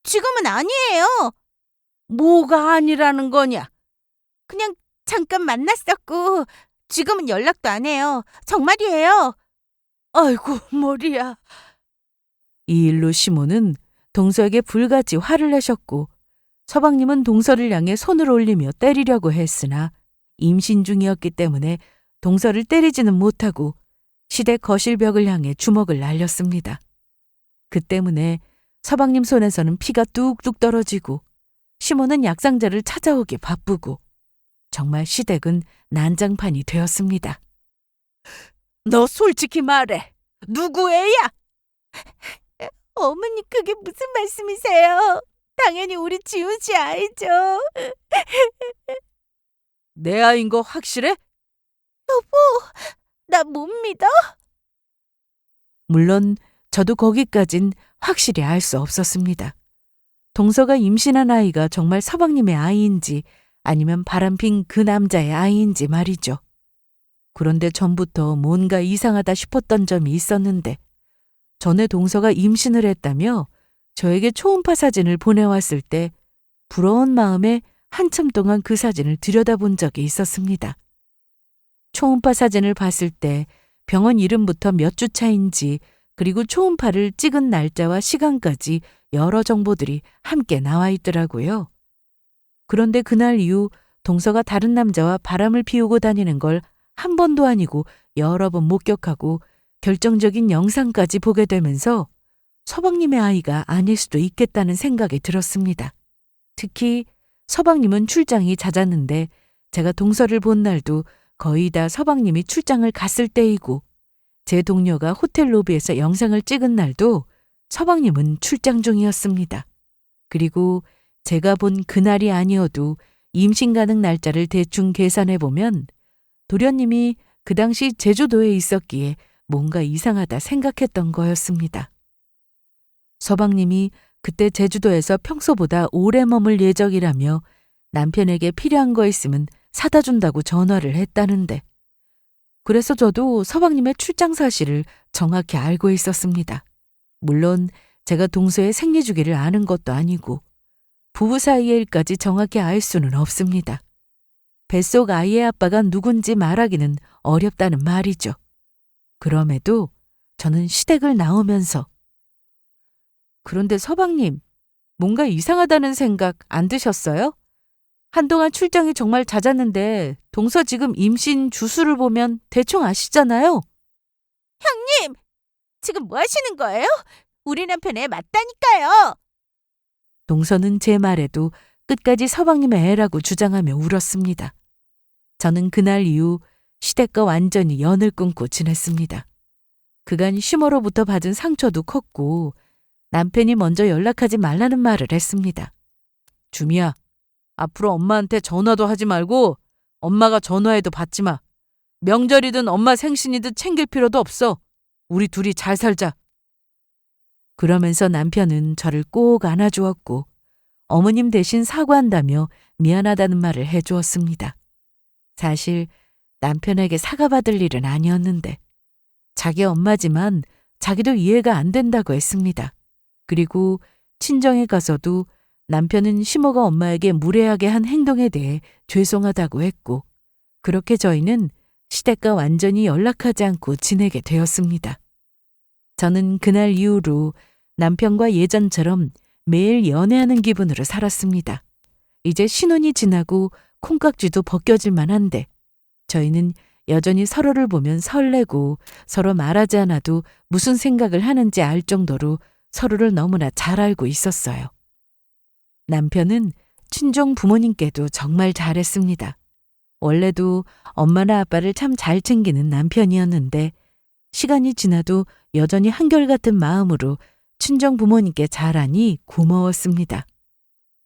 지금은 아니에요. 뭐가 아니라는 거냐? 그냥 잠깐 만났었고 지금은 연락도 안 해요. 정말이에요. 아이고 머리야. 이 일로 시모는 동서에게 불같이 화를 내셨고 서방님은 동서를 향해 손을 올리며 때리려고 했으나 임신 중이었기 때문에 동서를 때리지는 못하고 시댁 거실벽을 향해 주먹을 날렸습니다. 그 때문에 서방님 손에서는 피가 뚝뚝 떨어지고 시모는 약상자를 찾아오기 바쁘고 정말 시댁은 난장판이 되었습니다. 너 솔직히 말해. 누구 애야? 어머니, 그게 무슨 말씀이세요? 당연히 우리 지훈 씨 아이죠. 내 아이인 거 확실해? 나 못 믿어? 물론 저도 거기까진 확실히 알 수 없었습니다. 동서가 임신한 아이가 정말 서방님의 아이인지 아니면 바람핀 그 남자의 아이인지 말이죠. 그런데 전부터 뭔가 이상하다 싶었던 점이 있었는데 전에 동서가 임신을 했다며 저에게 초음파 사진을 보내왔을 때 부러운 마음에 한참 동안 그 사진을 들여다본 적이 있었습니다. 초음파 사진을 봤을 때 병원 이름부터 몇 주 차인지 그리고 초음파를 찍은 날짜와 시간까지 여러 정보들이 함께 나와 있더라고요. 그런데 그날 이후 동서가 다른 남자와 바람을 피우고 다니는 걸 한 번도 아니고 여러 번 목격하고 결정적인 영상까지 보게 되면서 서방님의 아이가 아닐 수도 있겠다는 생각이 들었습니다. 특히 서방님은 출장이 잦았는데 제가 동서를 본 날도 거의 다 서방님이 출장을 갔을 때이고 제 동료가 호텔 로비에서 영상을 찍은 날도 서방님은 출장 중이었습니다. 그리고 제가 본 그날이 아니어도 임신 가능 날짜를 대충 계산해 보면 도련님이 그 당시 제주도에 있었기에 뭔가 이상하다 생각했던 거였습니다. 서방님이 그때 제주도에서 평소보다 오래 머물 예정이라며 남편에게 필요한 거 있으면 사다 준다고 전화를 했다는데 그래서 저도 서방님의 출장 사실을 정확히 알고 있었습니다. 물론 제가 동서의 생리 주기를 아는 것도 아니고 부부 사이의 일까지 정확히 알 수는 없습니다. 뱃속 아이의 아빠가 누군지 말하기는 어렵다는 말이죠. 그럼에도 저는 시댁을 나오면서 그런데 서방님, 뭔가 이상하다는 생각 안 드셨어요? 한동안 출장이 정말 잦았는데 동서 지금 임신 주수를 보면 대충 아시잖아요. 형님, 지금 뭐 하시는 거예요? 우리 남편 애 맞다니까요. 동서는 제 말에도 끝까지 서방님의 애라고 주장하며 울었습니다. 저는 그날 이후 시댁과 완전히 연을 끊고 지냈습니다. 그간 시모로부터 받은 상처도 컸고 남편이 먼저 연락하지 말라는 말을 했습니다. 주미야, 앞으로 엄마한테 전화도 하지 말고 엄마가 전화해도 받지 마. 명절이든 엄마 생신이든 챙길 필요도 없어. 우리 둘이 잘 살자. 그러면서 남편은 저를 꼭 안아주었고 어머님 대신 사과한다며 미안하다는 말을 해주었습니다. 사실 남편에게 사과받을 일은 아니었는데 자기 엄마지만 자기도 이해가 안 된다고 했습니다. 그리고 친정에 가서도 남편은 시모가 엄마에게 무례하게 한 행동에 대해 죄송하다고 했고 그렇게 저희는 시댁과 완전히 연락하지 않고 지내게 되었습니다. 저는 그날 이후로 남편과 예전처럼 매일 연애하는 기분으로 살았습니다. 이제 신혼이 지나고 콩깍지도 벗겨질 만한데 저희는 여전히 서로를 보면 설레고 서로 말하지 않아도 무슨 생각을 하는지 알 정도로 서로를 너무나 잘 알고 있었어요. 남편은 친정 부모님께도 정말 잘했습니다. 원래도 엄마나 아빠를 참 잘 챙기는 남편이었는데 시간이 지나도 여전히 한결같은 마음으로 친정 부모님께 잘하니 고마웠습니다.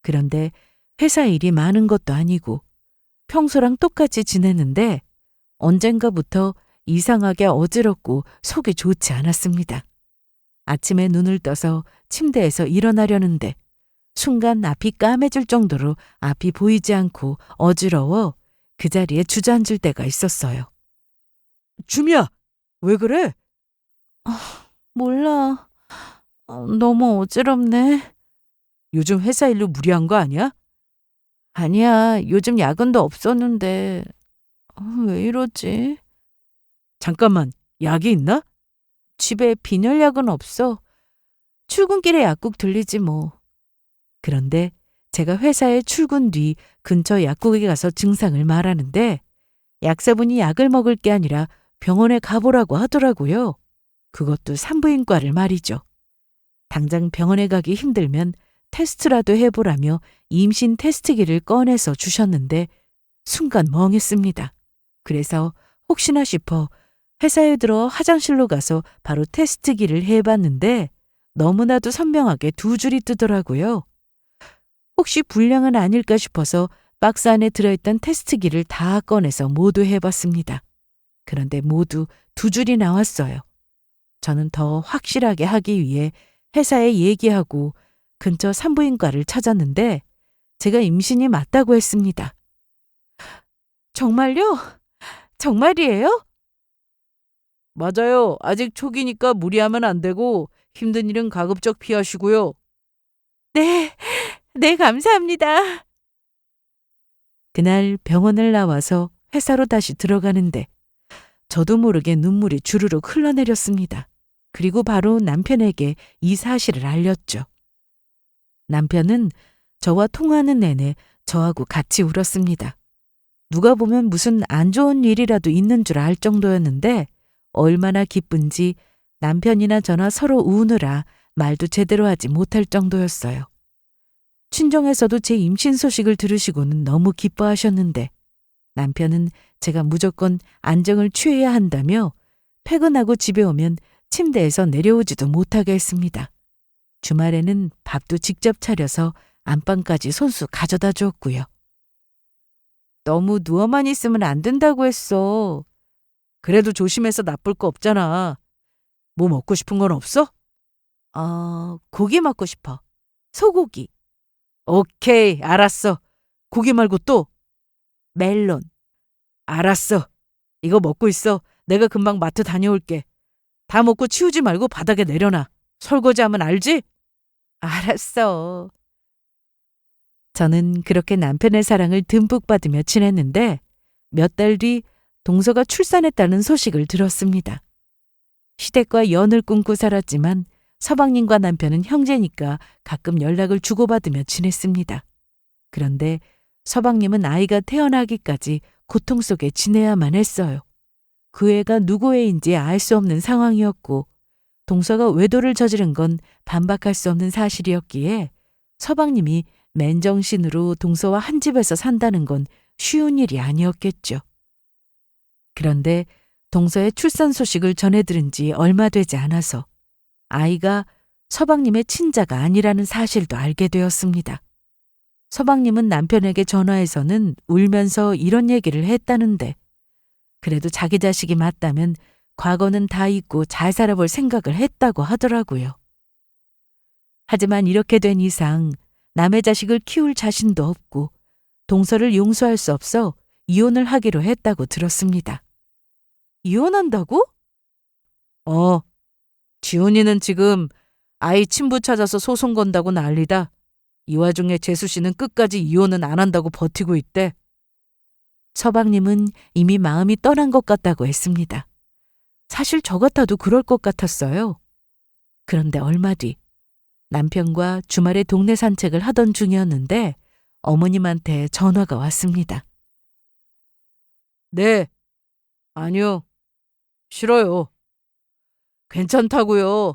그런데 회사 일이 많은 것도 아니고 평소랑 똑같이 지내는데 언젠가부터 이상하게 어지럽고 속이 좋지 않았습니다. 아침에 눈을 떠서 침대에서 일어나려는데 순간 앞이 까매질 정도로 앞이 보이지 않고 어지러워 그 자리에 주저앉을 때가 있었어요. 주미야, 왜 그래? 몰라. 너무 어지럽네. 요즘 회사 일로 무리한 거 아니야? 아니야, 요즘 야근도 없었는데. 왜 이러지? 잠깐만, 약이 있나? 집에 빈혈약은 없어. 출근길에 약국 들리지 뭐. 그런데 제가 회사에 출근 뒤 근처 약국에 가서 증상을 말하는데 약사분이 약을 먹을 게 아니라 병원에 가보라고 하더라고요. 그것도 산부인과를 말이죠. 당장 병원에 가기 힘들면 테스트라도 해보라며 임신 테스트기를 꺼내서 주셨는데 순간 멍했습니다. 그래서 혹시나 싶어 회사에 들어 화장실로 가서 바로 테스트기를 해봤는데 너무나도 선명하게 두 줄이 뜨더라고요. 혹시 불량은 아닐까 싶어서 박스 안에 들어있던 테스트기를 다 꺼내서 모두 해봤습니다. 그런데 모두 두 줄이 나왔어요. 저는 더 확실하게 하기 위해 회사에 얘기하고 근처 산부인과를 찾았는데 제가 임신이 맞다고 했습니다. 정말요? 정말이에요? 맞아요. 아직 초기니까 무리하면 안 되고 힘든 일은 가급적 피하시고요. 네, 네, 감사합니다. 그날 병원을 나와서 회사로 다시 들어가는데 저도 모르게 눈물이 주르륵 흘러내렸습니다. 그리고 바로 남편에게 이 사실을 알렸죠. 남편은 저와 통화하는 내내 저하고 같이 울었습니다. 누가 보면 무슨 안 좋은 일이라도 있는 줄 알 정도였는데 얼마나 기쁜지 남편이나 저나 서로 우느라 말도 제대로 하지 못할 정도였어요. 친정에서도 제 임신 소식을 들으시고는 너무 기뻐하셨는데 남편은 제가 무조건 안정을 취해야 한다며 퇴근하고 집에 오면 침대에서 내려오지도 못하게 했습니다. 주말에는 밥도 직접 차려서 안방까지 손수 가져다 주었고요. 너무 누워만 있으면 안 된다고 했어. 그래도 조심해서 나쁠 거 없잖아. 뭐 먹고 싶은 건 없어? 고기 먹고 싶어. 소고기. 오케이, 알았어. 고기 말고 또? 멜론. 알았어. 이거 먹고 있어. 내가 금방 마트 다녀올게. 다 먹고 치우지 말고 바닥에 내려놔. 설거지하면 알지? 알았어. 저는 그렇게 남편의 사랑을 듬뿍 받으며 지냈는데 몇 달 뒤 동서가 출산했다는 소식을 들었습니다. 시댁과 연을 끊고 살았지만 서방님과 남편은 형제니까 가끔 연락을 주고받으며 지냈습니다. 그런데 서방님은 아이가 태어나기까지 고통 속에 지내야만 했어요. 그 애가 누구 애인지 알 수 없는 상황이었고 동서가 외도를 저지른 건 반박할 수 없는 사실이었기에 서방님이 맨정신으로 동서와 한 집에서 산다는 건 쉬운 일이 아니었겠죠. 그런데 동서의 출산 소식을 전해 들은 지 얼마 되지 않아서 아이가 서방님의 친자가 아니라는 사실도 알게 되었습니다. 서방님은 남편에게 전화해서는 울면서 이런 얘기를 했다는데 그래도 자기 자식이 맞다면 과거는 다 잊고 잘 살아볼 생각을 했다고 하더라고요. 하지만 이렇게 된 이상 남의 자식을 키울 자신도 없고 동서를 용서할 수 없어 이혼을 하기로 했다고 들었습니다. 이혼한다고? 지훈이는 지금 아이 친부 찾아서 소송 건다고 난리다. 이 와중에 재수 씨는 끝까지 이혼은 안 한다고 버티고 있대. 서방님은 이미 마음이 떠난 것 같다고 했습니다. 사실 저 같아도 그럴 것 같았어요. 그런데 얼마 뒤 남편과 주말에 동네 산책을 하던 중이었는데 어머님한테 전화가 왔습니다. 네. 아니요. 싫어요. 괜찮다고요.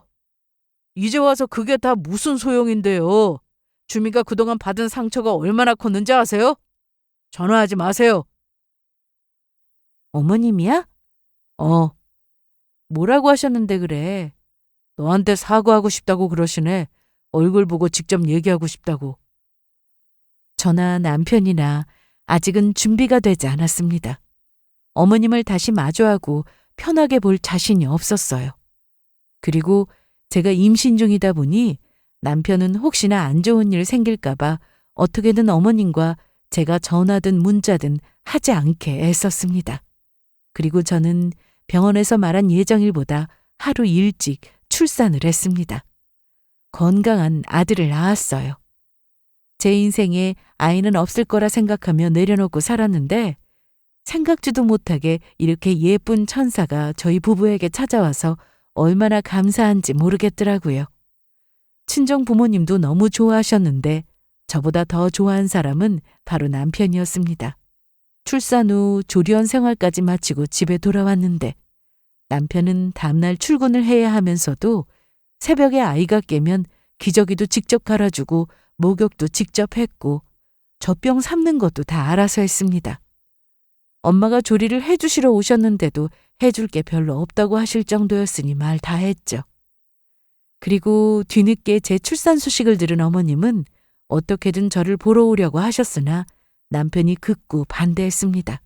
이제 와서 그게 다 무슨 소용인데요. 주미가 그동안 받은 상처가 얼마나 컸는지 아세요? 전화하지 마세요. 어머님이야? 뭐라고 하셨는데 그래. 너한테 사과하고 싶다고 그러시네. 얼굴 보고 직접 얘기하고 싶다고. 저나 남편이나 아직은 준비가 되지 않았습니다. 어머님을 다시 마주하고 편하게 볼 자신이 없었어요. 그리고 제가 임신 중이다 보니 남편은 혹시나 안 좋은 일 생길까봐 어떻게든 어머님과 제가 전화든 문자든 하지 않게 애썼습니다. 그리고 저는 병원에서 말한 예정일보다 하루 일찍 출산을 했습니다. 건강한 아들을 낳았어요. 제 인생에 아이는 없을 거라 생각하며 내려놓고 살았는데 생각지도 못하게 이렇게 예쁜 천사가 저희 부부에게 찾아와서 얼마나 감사한지 모르겠더라고요. 친정 부모님도 너무 좋아하셨는데 저보다 더 좋아한 사람은 바로 남편이었습니다. 출산 후 조리원 생활까지 마치고 집에 돌아왔는데 남편은 다음날 출근을 해야 하면서도 새벽에 아이가 깨면 기저귀도 직접 갈아주고 목욕도 직접 했고 젖병 삶는 것도 다 알아서 했습니다. 엄마가 조리를 해주시러 오셨는데도 해줄 게 별로 없다고 하실 정도였으니 말 다 했죠. 그리고 뒤늦게 제 출산 소식을 들은 어머님은 어떻게든 저를 보러 오려고 하셨으나 남편이 극구 반대했습니다.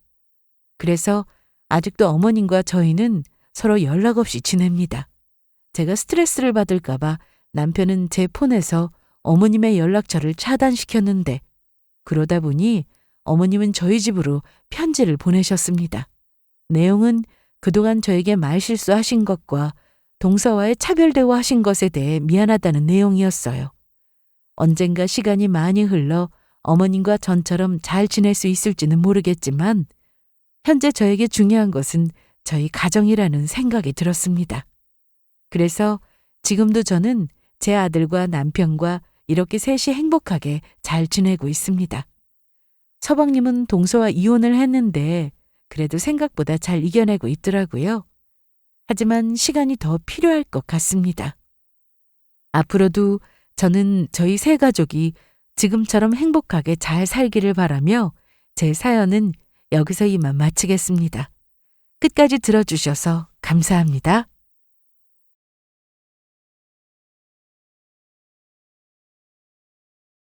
그래서 아직도 어머님과 저희는 서로 연락 없이 지냅니다. 제가 스트레스를 받을까봐 남편은 제 폰에서 어머님의 연락처를 차단시켰는데 그러다 보니 어머님은 저희 집으로 편지를 보내셨습니다. 내용은 그동안 저에게 말실수하신 것과 동서와의 차별 대화하신 것에 대해 미안하다는 내용이었어요. 언젠가 시간이 많이 흘러 어머님과 전처럼 잘 지낼 수 있을지는 모르겠지만 현재 저에게 중요한 것은 저희 가정이라는 생각이 들었습니다. 그래서 지금도 저는 제 아들과 남편과 이렇게 셋이 행복하게 잘 지내고 있습니다. 서방님은 동서와 이혼을 했는데 그래도 생각보다 잘 이겨내고 있더라고요. 하지만 시간이 더 필요할 것 같습니다. 앞으로도 저는 저희 세 가족이 지금처럼 행복하게 잘 살기를 바라며 제 사연은 여기서 이만 마치겠습니다. 끝까지 들어주셔서 감사합니다.